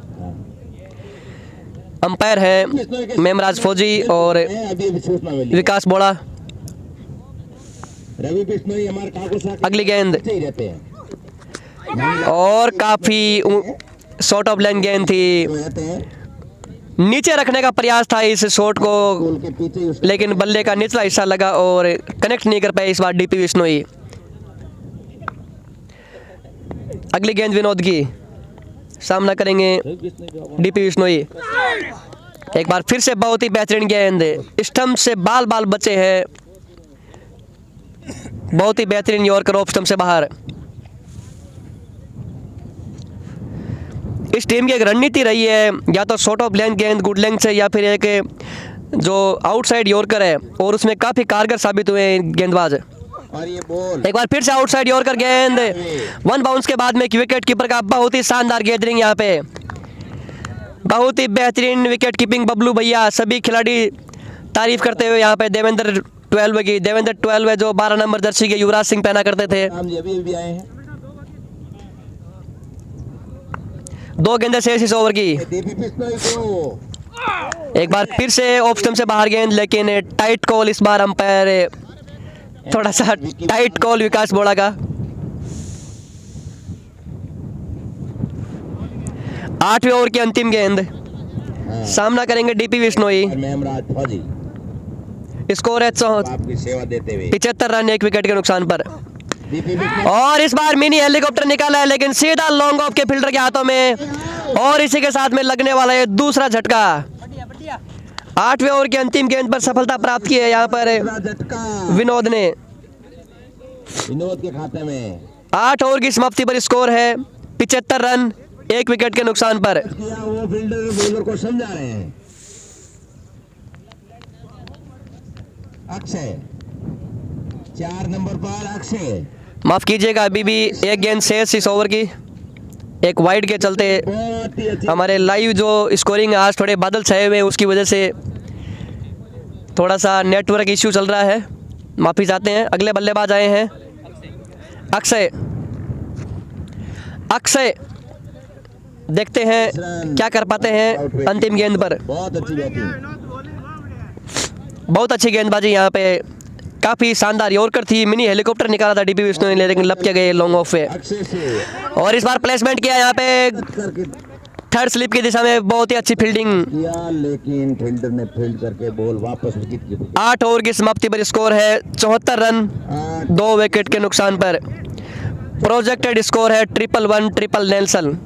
अंपायर है मेमराज फौजी और अभी अभी सूचना मिली। विकास बोड़ा। रवि बिश्नोई हमारे ठाकुर साहब अगली गेंद, ही रहते हैं, और काफी शॉर्ट ऑफ लाइन गेंद थी। रहते हैं नीचे रखने का प्रयास था इस शॉट को, गोल के पीछे ही उसके लेकिन बल्ले का निचला हिस्सा लगा और कनेक्ट नहीं कर पाए इस बार डीपी विश्नोई। अगली गेंद विनोद की, सामना करेंगे डीपी विश्नोई। एक बार फिर से बहुत ही बेहतरीन गेंद, स्टंप से बाल बाल बचे हैं। बहुत ही बेहतरीन यॉर्कर ऑफ स्टंप से बाहर। इस टीम की एक रणनीति रही है, या तो शॉर्ट ऑफ लेंथ गेंद गुड लेंथ से, या फिर एक जो आउटसाइड यॉर्कर है, और उसमें काफ़ी कारगर साबित हुए हैं गेंदबाज। और ये बॉल एक बार फिर से आउटसाइड यॉर्कर गेंद, वन बाउंस के बाद में एक विकेट कीपर का बहुत ही शानदार गैदरिंग यहाँ पे, बहुत ही बेहतरीन विकेट कीपिंग बबलू भैया, सभी खिलाड़ी तारीफ करते हुए यहाँ पे देवेंद्र 12 जो 12 नंबर जर्सी के युवराज सिंह पहना करते थे। हम ये भी आए हैं। 2 गेंदें शेष इस ओवर की। डीपी बिश्नोई को एक बार फिर से ऑफ स्टंप से बाहर गेंद, लेकिन टाइट कॉल इस बार अंपायर, थोड़ा सा टाइट कॉल विकास बोड़ा का। 8वें ओवर की अंतिम गेंद, सामना करेंगे डीपी बिश्नोई। मेमराज फौजी स्कोर है आपकी सेवा देते हुए 75 रन 1 विकेट के नुकसान पर। डीपी बिश्नोई और इस बार मिनी हेलीकॉप्टर निकाला है, लेकिन सीधा लॉन्ग ऑफ के फील्डर के हाथों में, और इसी के साथ में लगने वाला है दूसरा झटका। 8वें ओवर की अंतिम गेंद पर सफलता प्राप्त की है यहाँ पर झटका विनोद ने। विनोद के खाते में 8 ओवर की समाप्ति पर स्कोर है 75 रन 1 विकेट के नुकसान पर। किया वो फील्डर बॉलर को समझा रहे हैं। अक्षय 4 नंबर पर अक्षय, माफ कीजिएगा, अभी भी एक गेंद शेष इस ओवर की, एक वाइड के चलते बहुत ही अच्छी हमारे लाइव जो स्कोरिंग है आज थोड़े बादल छाए हुए हैं, उसकी वजह से थोड़ा सा नेटवर्क इश्यू चल रहा है, माफ़ी चाहते हैं। अगले बल्लेबाज आए हैं अक्षय। अक्षय देखते हैं क्या कर पाते हैं अंतिम गेंद पर। बहुत अच्छी बैटिंग, बहुत अच्छी गेंदबाजी यहाँ पे, काफ़ी शानदार यॉर्कर थी, मिनी हेलीकॉप्टर निकाला था डीपी बिश्नोई ने, लेकिन लपके गए लॉन्ग ऑफ पे। अक्षय से और इस बार प्लेसमेंट किया यहाँ पे करके थर्ड स्लिप की दिशा में, बहुत ही अच्छी फील्डिंग। किया, लेकिन फील्डर ने फील्ड करके बॉल वापस विकेट की 8 ओवर की समाप्ति पर स्कोर है 74 रन 2 विकेट के नुकसान पर। प्रोजेक्टेड स्कोर है 111 ट्रिपल नेल्सन।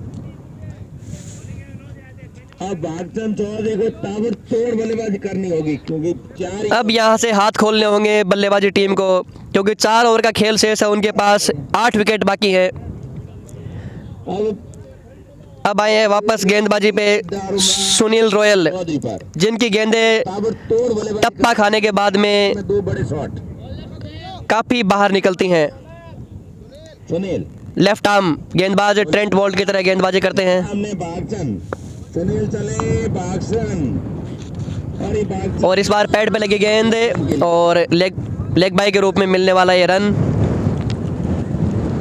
अब भागचंद चौधरी को ताबड़तोड़ बल्लेबाजी करनी होगी, क्योंकि 4 अब यहाँ से हाथ खोलने होंगे बल्लेबाजी टीम को, क्योंकि 4 ओवर का खेल शेष है, उनके पास 8 विकेट बाकी है। अब आए हैं वापस गेंदबाजी पे सुनील रॉयल, चौधरी पर जिनकी गेंदें ताबड़तोड़ बल्लेबाजी टप्पा खाने के बाद में में 2 बड़े शॉट। काफ़ी बाहर निकलती हैं। सुनील लेफ्ट आर्म गेंदबाज ट्रेंट वोल्ट की तरह गेंदबाजी करते हैं। सामने भागचंद, सुनील चले भागचंद, और ये भागचंद और इस बार पैड पे लगी गेंद और लेग बाई के रूप में मिलने वाला ये रन,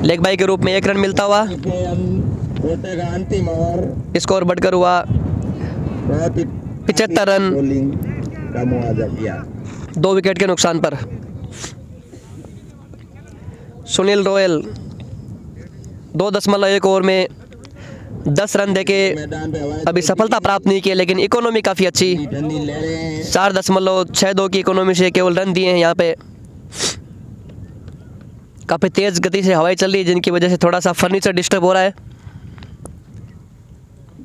लेग बाई के रूप में 1 रन मिलता हुआ। होते का अंतिम ओवर, स्कोर बढ़कर हुआ बहुत ही 75 रन बॉलिंग का मुआवजा किया। 2 विकेट के नुकसान पर। सुनील रॉयल 2.1 ओवर में 10 रन देके मैदान पे हवाएं अभी सफलता प्राप्त नहीं की, लेकिन इकोनॉमी काफ़ी अच्छी, ठंडी लहरें 4.62 की इकोनॉमी से केवल रन दिए हैं यहाँ पे। काफ़ी तेज़ गति से हवाएं चल रही है, जिनकी वजह से थोड़ा सा फर्नीचर डिस्टर्ब हो रहा है।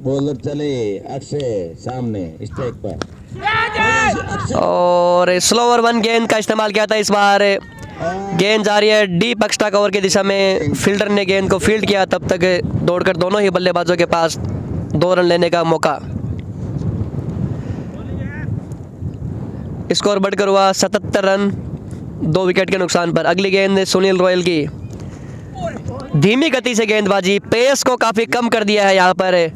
बॉलर चले अक्षय सामने स्ट्राइक पर, और स्लोअर 1 गेंद का इस्तेमाल किया था इस बार। गेंद जा रही है डीप एक्स्ट्रा कवर की दिशा में, फील्डर ने गेंद को फील्ड किया, तब तक दौड़कर दोनों ही बल्लेबाजों के पास 2 रन लेने का मौका। स्कोर बढ़कर हुआ 77 रन 2 विकेट के नुकसान पर। अगली गेंद सुनील रॉयल की, धीमी गति से गेंदबाजी, पेस को काफ़ी कम कर दिया है यहाँ पर।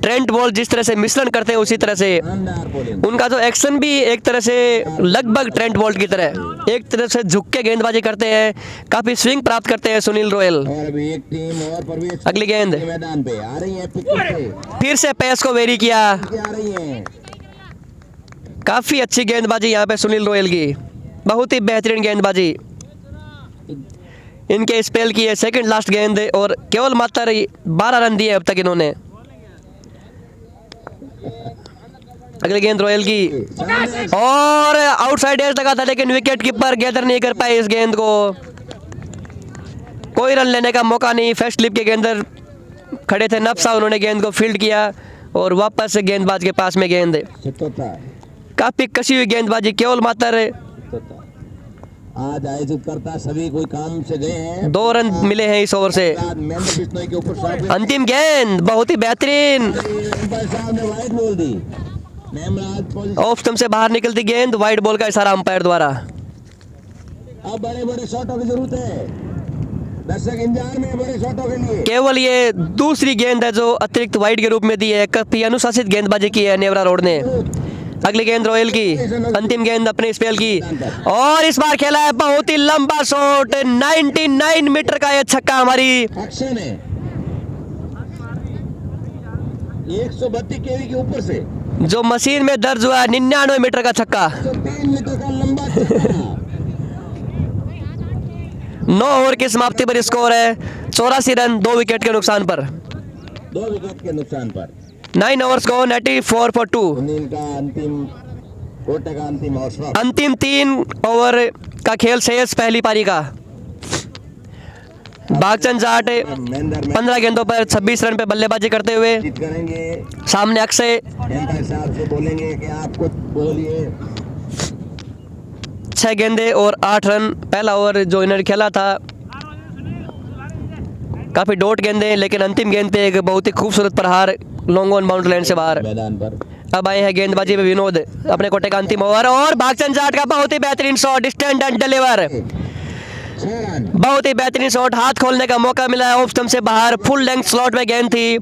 ट्रेंट वोल्ट जिस तरह से मिश्रण करते हैं उसी तरह से शानदार बॉलिंग, उनका जो एक्शन भी एक तरह से लगभग ट्रेंट वोल्ट की तरह, एक तरह से झुक के गेंदबाजी करते हैं, काफ़ी स्विंग प्राप्त करते हैं सुनील रॉयल। और अभी एक टीम और प्रवेश अगली गेंद मैदान पे आ रही है, पिच पे फिर से पेस को वेरी किया, आ रही है। काफ़ी अच्छी गेंदबाजी यहाँ पे सुनील रॉयल की, बहुत ही बेहतरीन गेंदबाजी। इनके स्पेल की है सेकंड लास्ट गेंद और केवल मात्र 12 रन दिए अब तक इन्होंने। अगली गेंद रॉयल की और आउटसाइड एज लगा था, लेकिन विकेट कीपर गैदर नहीं कर पाए इस गेंद को, कोई रन लेने का मौका नहीं। फर्स्ट स्लिप के गेंदर खड़े थे नफसा, उन्होंने गेंद को फील्ड किया और वापस गेंदबाज के पास में गेंद। काफ़ी कसी हुई गेंदबाजी, केवल मात्र आज आयोजित करता सभी कोई काम से गए हैं, 2 रन मिले हैं इस ओवर से। महेंद्र बिश्नोई के ऊपर शॉट, अंतिम गेंद बहुत ही बेहतरीन, अंपायर साहब ने वाइड बोल दी। मेमराज ऑफ स्टंप से बाहर निकलती गेंद, वाइड बॉल का इशारा अंपायर द्वारा। अब बड़े बड़े शॉटों की जरूरत है, दर्शक इंतजार में बड़े शॉटों के लिए। केवल ये दूसरी गेंद है जो अतिरिक्त वाइड के रूप में दी है। काफी अनुशासित गेंदबाजी की है नेवरा रोड ने। अगली गेंद रॉयल की, अंतिम गेंद अपने स्पेल की, और इस बार खेला है बहुत ही लंबा शॉट, 99 मीटर का ये छक्का हमारी अक्षय ने 132 केवी के ऊपर से जो मशीन में दर्ज हुआ 99 मीटर का छक्का। 103 मीटर का लंबा छक्का। 9 ओवर की समाप्ति पर स्कोर है 84 रन 2 विकेट के नुकसान पर। 2 विकेट के नुकसान पर 9 ओवर्स को 94 for 2। सुनील का अंतिम कोटे का अंतिम ओवर। अंतिम 3 ओवर का खेल शेष पहली पारी का। भागचंद जाट 15 गेंदों पर 26 रन पे बल्लेबाजी करते हुए जीत करेंगे। सामने अक्षय एम्पायर साहब से बोलेंगे कि आप कुछ बोलिए। 6 गेंदे और 8 रन। पहला ओवर जो इन्होंने खेला था काफी डॉट गेंदे, लेकिन अंतिम गेंद पे एक बहुत ही खूबसूरत प्रहार लॉन्ग ऑन बाउंड्री लाइन से बाहर। मैदान पर अब आए हैं गेंदबाजी में विनोद, अपने कोटे का अंतिम ओवर, और भागचंद जाट का बहुत ही बेहतरीन shot, stand and deliver. 6 run. बहुत ही बेहतरीन शॉट, हाथ खोलने का मौका मिला है, ऑफ स्टंप से बाहर फुल लेंथ स्लॉट में गेंद थी,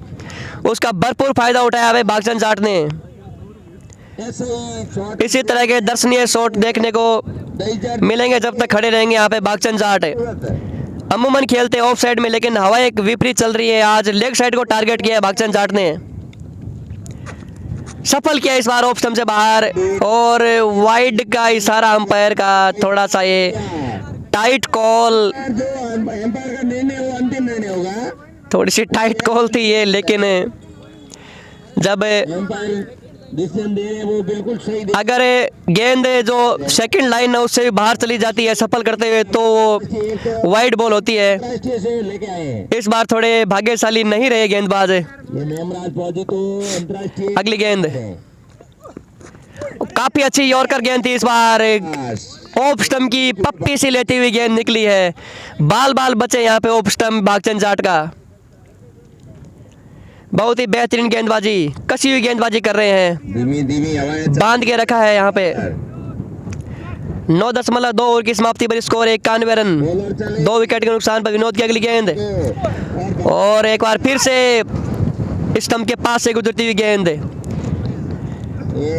उसका भरपूर फायदा उठाया है भागचंद जाट ने। ऐसे ही शॉट इसी तरह के दर्शनीय शॉट देखने को मिलेंगे जब तक खड़े रहेंगे यहाँ पे भागचंद जाट। अमूमन खेलते ऑफ साइड में, लेकिन हवा एक विपरीत चल रही है। आज लेग साइड को टारगेट किया है भागचंद जाट ने, सफल किया इस बार ऑफ स्टंप से बाहर, और वाइड का इशारा अंपायर का, थोड़ा सा ये टाइट कॉल, जो एम्पायर का निर्णय वो अंतिम निर्णय होगा। थोड़ी सी टाइट कॉल थी ये, लेकिन जब एम्पायर डिसीजन दे रहे हैं वो बिल्कुल सही दे। अगर गेंद जो सेकंड लाइन है उससे बाहर चली जाती है सफल करते हुए तो वो वाइड बॉल होती है। राष्ट्रीय से लेके आए हैं। इस बार थोड़े भाग्यशाली नहीं रहे गेंदबाज। ये मेमराज फौजी तो अंतरराष्ट्रीय। अगली गेंद काफी अच्छी यॉर्कर गेंद थी इस बार, ऑफ स्टंप की पप्पी सी लेती हुई गेंद निकली है, बाल बाल बचे यहाँ पे ऑफ स्टंप भागचंद जाट का। बहुत ही बेहतरीन गेंदबाजी, कसी हुई गेंदबाजी कर रहे हैं, धीमी धीमी हवाएं बांध के रखा है यहाँ पे। 9.2 ओवर की समाप्ति पर स्कोर 91 रन 2 विकेट के नुकसान पर। विनोद की अगली गेंद, और एक बार फिर से स्टंप के पास से गुजरती हुई गेंद।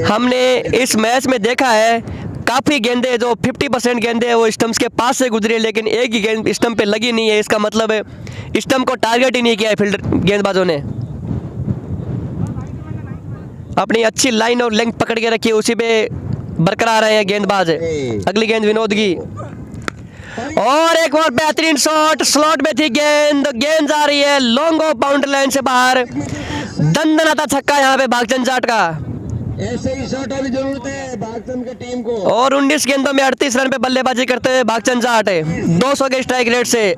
हमने इस मैच में देखा है काफी गेंदे जो 50% गेंदे वो स्टंप्स के पास से गुजरी, लेकिन एक ही गेंद स्टंप पे लगी नहीं है। इसका मतलब है स्टंप को टारगेट ही नहीं किया है फील्डर गेंदबाजों ने। अपनी अच्छी लाइन और लेंथ पकड़ के रखी है, उसी पे बरकरार रहे हैं गेंदबाज। अगली गेंद विनोद की, और एक और बेहतरीन शॉट, स्लॉट में थी गेंद, गेंद जा रही है लॉन्ग ऑफ बाउंड्री लाइन से बाहर, दंदनाता छक्का यहाँ पे भागचंद जाट का। ऐसे ही शॉटों की जरूरत है भागचंद की टीम को। और 19 गेंदों में 38 रन पे बल्लेबाजी करते हुए भागचंद जाट 200 के स्ट्राइक रेट से।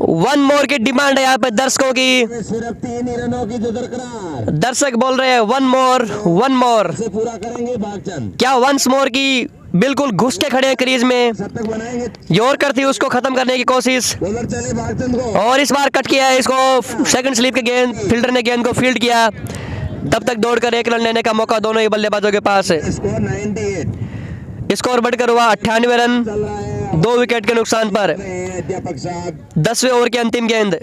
1 मोर की डिमांड है यहाँ पे दर्शकों की, सिर्फ 3 ही रनों की जो दरकरार, दर्शक बोल रहे हैं 1 मोर 1 मोर। से पूरा करेंगे भागचंद। क्या वंस मोर की बिल्कुल घुस के खड़े हैं क्रीज में, शतक बनाएंगे। यॉर्कर थी उसको खत्म करने की कोशिश, बॉलर चले भागचंद को, और इस बार कट किया है इसको, सेकंड स्लिप के गेंद, फील्डर ने गेंद को फील्ड किया, तब तक दौड़कर 1 रन लेने का मौका दोनों ही बल्लेबाजों के पास है। स्कोर 98 स्कोर बढ़कर हुआ 98 रन चल रहा है। 2 विकेट के नुकसान पर। अध्यापक साहब 10वें ओवर की अंतिम गेंद।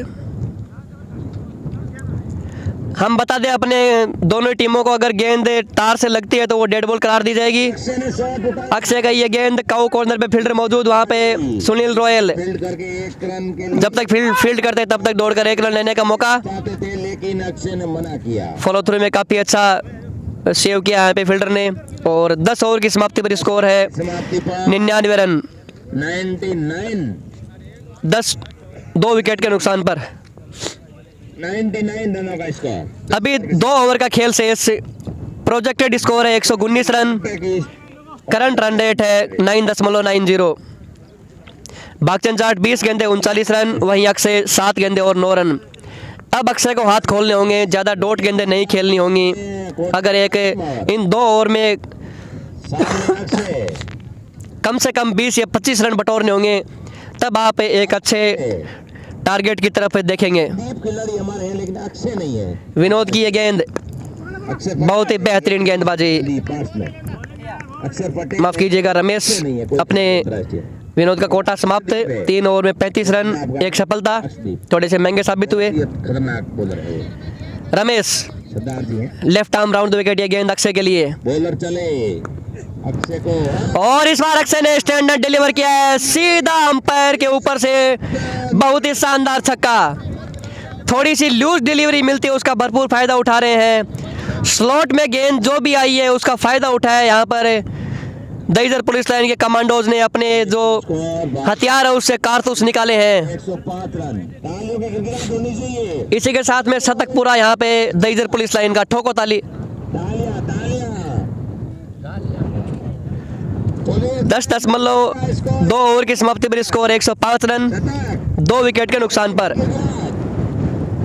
हम बता दें अपने दोनों टीमों को, अगर गेंद तार से लगती है तो वो डेड बॉल करार दी जाएगी। अक्षय ने शॉट उठाया, अक्षय का ये गेंद, काउ कॉर्नर पे फील्डर मौजूद, वहाँ पे सुनील रॉयल फील्ड करके 1 रन के लिए जब तक फील्ड करते तब तक दौड़कर 1 रन लेने का मौका। चाहते थे, लेकिन अक्षय ने मना किया। फॉलो थ्रू में काफ़ी अच्छा सेव किया यहाँ पे फील्डर ने, और 10 ओवर की समाप्ति पर स्कोर है समाप्ति पर 99 रन 99 2 विकेट के नुकसान पर। 99 रनों का स्कोर। अभी 2 ओवर का खेल शेष, प्रोजेक्टेड स्कोर है 119 रन, करंट रन रेट है 9.90। भागचंद जाट 20 गेंदे 39 रन, वहीं अक्षय 7 गेंदे और 9 रन। अब अक्षय को हाथ खोलने होंगे, ज़्यादा डॉट गेंदे नहीं खेलनी होंगी। अगर इन 2 ओवर में अक्षय कम से कम 20 या 25 रन बटोरने होंगे, तब आप एक अच्छे टारगेट की तरफ देखेंगे। दीप खिलाड़ी हमारे हैं, लेकिन अक्षय नहीं है। विनोद की ये गेंद अक्षय बहुत ही बेहतरीन गेंदबाजी। पास में अक्षर पटेल माफ कीजिएगा रमेश अपने विनोद का कोटा समाप्त। 3 ओवर में 35 रन, 1 सफलता, थोड़े से महंगे साबित हुए। खतरनाक बॉलर है रमेश सरदार जी हैं। Left arm round the wicket, ये गेंद अक्षय के लिए बॉलर चले अक्षय को, और इस बार अक्षय ने स्टैंडर्ड डिलीवर किया है सीधा अंपायर के ऊपर से, बहुत ही शानदार छक्का। थोड़ी सी लूज डिलीवरी मिलती है, उसका भरपूर फायदा उठा रहे हैं। स्लॉट में गेंद जो भी आई है उसका फायदा उठाया यहाँ पर दहीसर पुलिस लाइन के कमांडोज ने। अपने जो हथियार है उससे कारतूस निकाले हैं। 105 रन, तालियों की गड़गड़ाहट होनी चाहिए। इसी के साथ में शतक पूरा यहाँ पे दहीसर पुलिस लाइन का। ठोको ताली। तालियां तालियां। 10.2 ओवर की समाप्ति पर स्कोर 105 रन, 2 विकेट के नुकसान पर।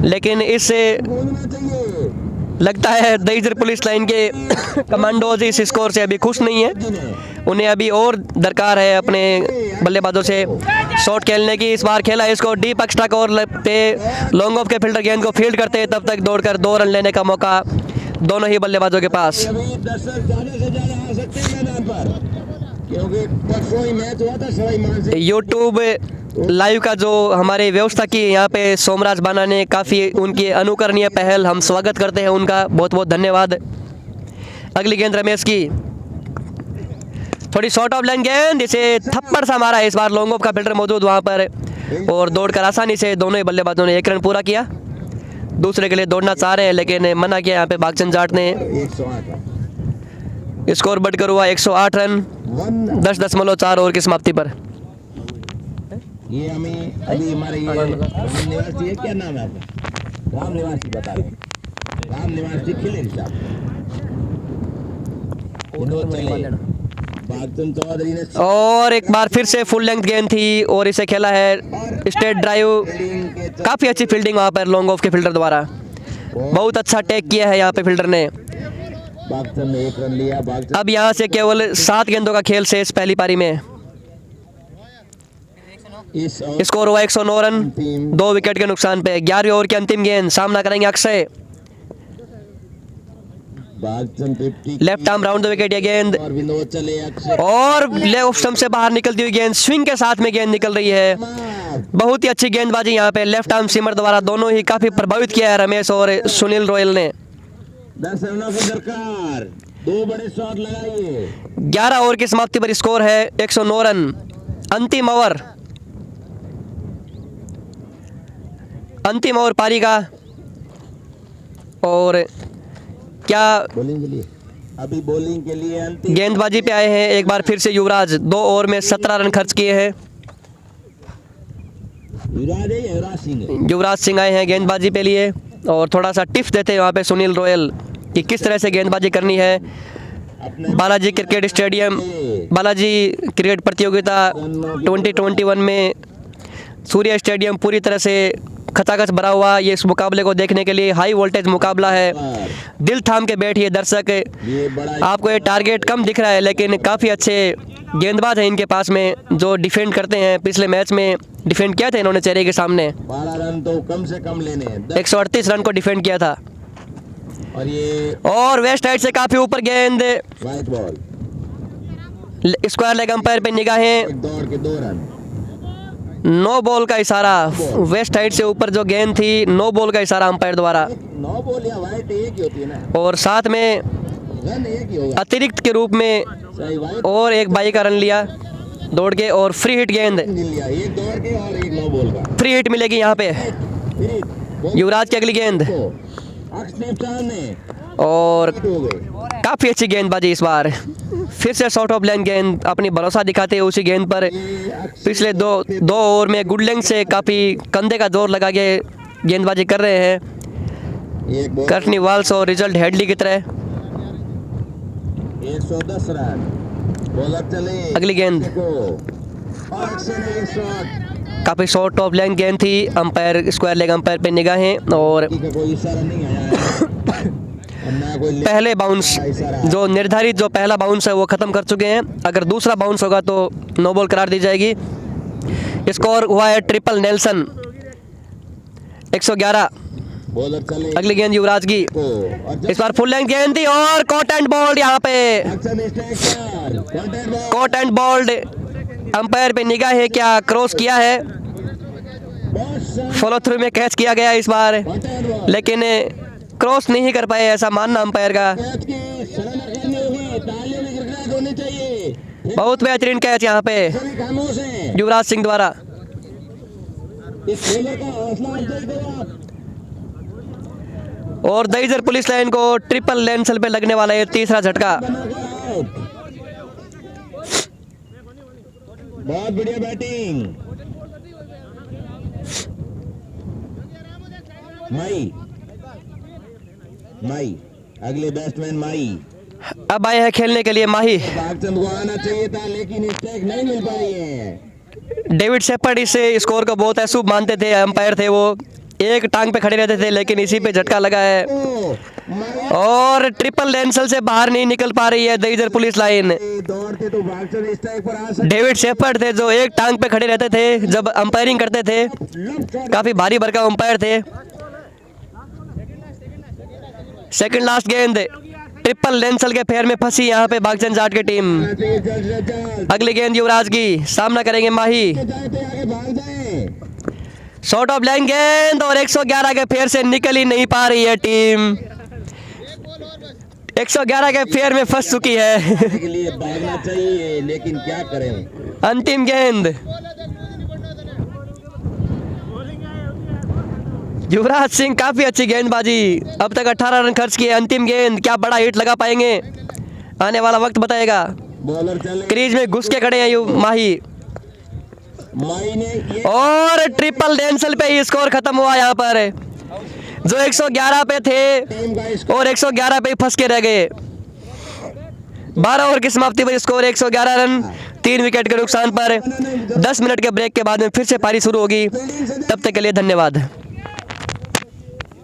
लेकिन इससे बोलना चाहिए लगता है दहीसर पुलिस लाइन के कमांडोज इस स्कोर से अभी खुश नहीं है। उन्हें अभी और दरकार है अपने बल्लेबाजों से शॉट खेलने की। इस बार खेला इसको डीप एक्स्ट्रा कवर पे, लॉन्ग ऑफ के फील्डर गेंद को फील्ड करते हैं, तब तक दौड़कर 2 रन लेने का मौका दोनों ही बल्लेबाजों के पास। अभी दर्शक ज्यादा से ज्यादा आ सकते हैं मैदान पर, क्योंकि परसों ही मैच हुआ था सवाई मान से। यूट्यूब लाइव का जो हमारे व्यवस्था की यहाँ पे सोमराज बाना ने, काफ़ी उनकी अनुकरणीय पहल, हम स्वागत करते हैं उनका, बहुत बहुत धन्यवाद। अगली गेंद रमेश की, थोड़ी शॉर्ट ऑफ लाइन गेंद, इसे थप्पड़ सा मारा है। इस बार लॉन्ग ऑफ का फील्डर मौजूद वहाँ पर, और दौड़कर आसानी से दोनों ही बल्लेबाजों ने 1 रन पूरा किया। दूसरे के लिए दौड़ना चाह रहे हैं लेकिन मना किया यहाँ पे भागचंद जाट ने। 108 स्कोर बढ़कर हुआ 108 रन, 10.4 ओवर की समाप्ति पर। ये हमें अभी हमारे ये निवासी है, क्या नाम है आपका? राम निवासी बता रहे हैं, राम निवासी खिलेरी साहब। भागचंद चौधरी ने और एक बार फिर से फुल लेंथ गेंद थी और इसे खेला है स्ट्रेट ड्राइव। काफ़ी अच्छी फील्डिंग वहाँ पर लॉन्ग ऑफ के फील्डर द्वारा, बहुत अच्छा टेक किया है यहाँ पे फील्डर ने। भागचंद ने 1 रन लिया। भागचंद अब यहाँ से केवल 7 गेंदों का खेल शेष पहली पारी में। इस स्कोर हुआ 109 रन, 2 विकेट के नुकसान पे। 11वीं ओवर की अंतिम गेंद, सामना करेंगे Akshay. Bhagchand 50 left arm round the wicket, ये गेंद और विनोद चले अक्षय और लेफ्ट स्टंप से बाहर निकलती हुई गेंद, स्विंग के साथ में गेंद निकल रही है। बहुत ही अच्छी गेंदबाजी यहाँ पे लेफ्ट आर्म सीमर द्वारा, दोनों ही काफी प्रभावित किया है रमेश और सुनील रोयल ने। 10 रनों की दरकार, 2 बड़े शॉट लगाइए। 11 ओवर की समाप्ति पर स्कोर है 109 रन। अंतिम ओवर, अंतिम ओवर पारी का। और क्या बॉलिंग के लिए, अभी बॉलिंग के लिए अंतिम गेंदबाजी पे आए हैं एक बार फिर से युवराज। 2 ओवर में 17 रन खर्च किए हैं। युवराज सिंह आए हैं गेंदबाजी पे लिए, और थोड़ा सा टिप्स देते हैं वहाँ पे सुनील रोयल कि किस तरह से गेंदबाजी करनी है। Balaji cricket stadium, Balaji cricket प्रतियोगिता 2021 में सूर्य स्टेडियम पूरी तरह से खचाखच भरा हुआ। ये इस मुकाबले को देखने के लिए हाई वोल्टेज मुकाबला है। दिल थाम के बैठिए दर्शक। आपको ये टारगेट कम दिख रहा है लेकिन काफ़ी अच्छे गेंदबाज हैं इनके पास में जो डिफेंड करते हैं। पिछले मैच में डिफेंड किया था इन्होंने चेहरे के सामने, 12 रन तो कम से कम लेने हैं। 138 रन को डिफेंड किया था। और वेस्ट साइड से काफ़ी ऊपर गेंद, white ball, square leg umpire पे निगाहें। एक दौड़ के 2 रन। नो बॉल का इशारा, वेस्ट साइड से ऊपर जो गेंद थी, नो बॉल का इशारा अंपायर द्वारा। 9 बॉल या वाइट एक ही होती है ना, और साथ में रन एक ही होगा। अतिरिक्त के रूप में सही वाइट और एक बाई का रन लिया दौड़ के, और फ्री हिट गेंद, लिया, एक दौड़ के और एक 9 बॉल का फ्री हिट मिलेगी यहाँ पे। फिर युवराज की अगली गेंद, ने और हो गए। काफ़ी अच्छी गेंदबाजी इस बार। फिर से शॉर्ट ऑफ लेंथ गेंद, अपनी भरोसा दिखाते हैं उसी गेंद पर। पिछले दो ओवर में गुड लेंथ से काफ़ी कंधे का जोर लगा के गेंदबाजी कर रहे हैं एक बॉल, कर्टनी वाल्स और रिजल्ट हेडली की तरह। 110 रन। बॉलर चले अगली गेंद, और अक्षय ने ये शॉट, काफ़ी शॉर्ट ऑफ लेंथ गेंद थी। अंपायर, स्क्वायर लेग अंपायर पे निगाहें, और ठीक है, कोई इशारा नहीं आया है। और ना कोई पहले बाउंस, जो निर्धारित जो पहला बाउंस है वो ख़त्म कर चुके हैं। अगर दूसरा बाउंस होगा तो नो बॉल करार दी जाएगी। स्कोर हुआ है ट्रिपल नेल्सन, 111। बॉलर चले अगली गेंद युवराज की, को और इस बार फुल लेंथ गेंद थी और कॉट एंड बॉल्ड यहाँ पे, एक्शन स्ट्राइक पर contact ball caught and bowled. Umpire पे निगाह है, क्या क्रॉस किया है, फॉलो थ्रू में कैच किया गया इस बार, कॉन्टैक्ट बॉल लेकिन क्रॉस नहीं कर पाए, ऐसा मानना अंपायर का। कैच की सराहना करनी होगी, तालियों में गिड़गिड़ाहट होनी चाहिए। बहुत बेहतरीन कैच यहाँ पे सभी खामोश हैं। युवराज सिंह द्वारा। इस बॉलर का हौसला अफजाई करो आप। और दहीसर पुलिस लाइन को ट्रिपल लेंसल पे लगने वाला है तीसरा झटका। बनाकर आउट। बहुत बढ़िया बैटिंग माई माई अगले बैट्समैन माई। अब आए हैं खेलने के लिए माही। भागचंद को आना चाहिए था लेकिन स्ट्राइक नहीं मिल पाई है। डेविड शेपर्ड इस स्कोर को बहुत अशुभ मानते थे, अंपायर थे वो, एक टांग पे खड़े रहते थे, लेकिन इसी पे झटका लगा है ओ, माई और ट्रिपल लेंसल से बाहर नहीं निकल पा रही है दहीसर पुलिस लाइन। दौड़ते तो भागचंद स्ट्राइक पर आ सकते। डेविड शेपर्ड थे जो एक टांग पे खड़े रहते थे जब अंपायरिंग करते थे, लेफ्ट शॉट काफी भारी भरकम अंपायर थे। सेकंड लास्ट गेंद ट्रिपल लेंसल के फेर में फंसी यहाँ पे भागचंद जाट की टीम। जल्द अगली गेंद युवराज की, सामना करेंगे माही। जाते आगे भाग जाए। शॉर्ट ऑफ लाइन गेंद और 111 के फेर से निकल ही नहीं पा रही है टीम, 111 के फेर में फंस चुकी है। के लिए भागना चाहिए लेकिन क्या करें। अंतिम गेंद युवराज सिंह, काफी अच्छी गेंदबाजी, अब तक 18 रन खर्च किए। अंतिम गेंद, क्या बड़ा हिट लगा पाएंगे, आने वाला वक्त बताएगा। बॉलर चले क्रीज में घुस के खड़े हैं माही माई ने ये और ट्रिपल लेंसल पे ही स्कोर खत्म हुआ यहाँ पर, जो 111 पे थे टीम का स्कोर और 111 पे ही फंस के रह गए। 12 ओवर की समाप्ति पर स्कोर 111 रन, 3 विकेट के नुकसान पर। 10 मिनट के ब्रेक के बाद में फिर से पारी शुरू होगी, तब तक के लिए धन्यवाद।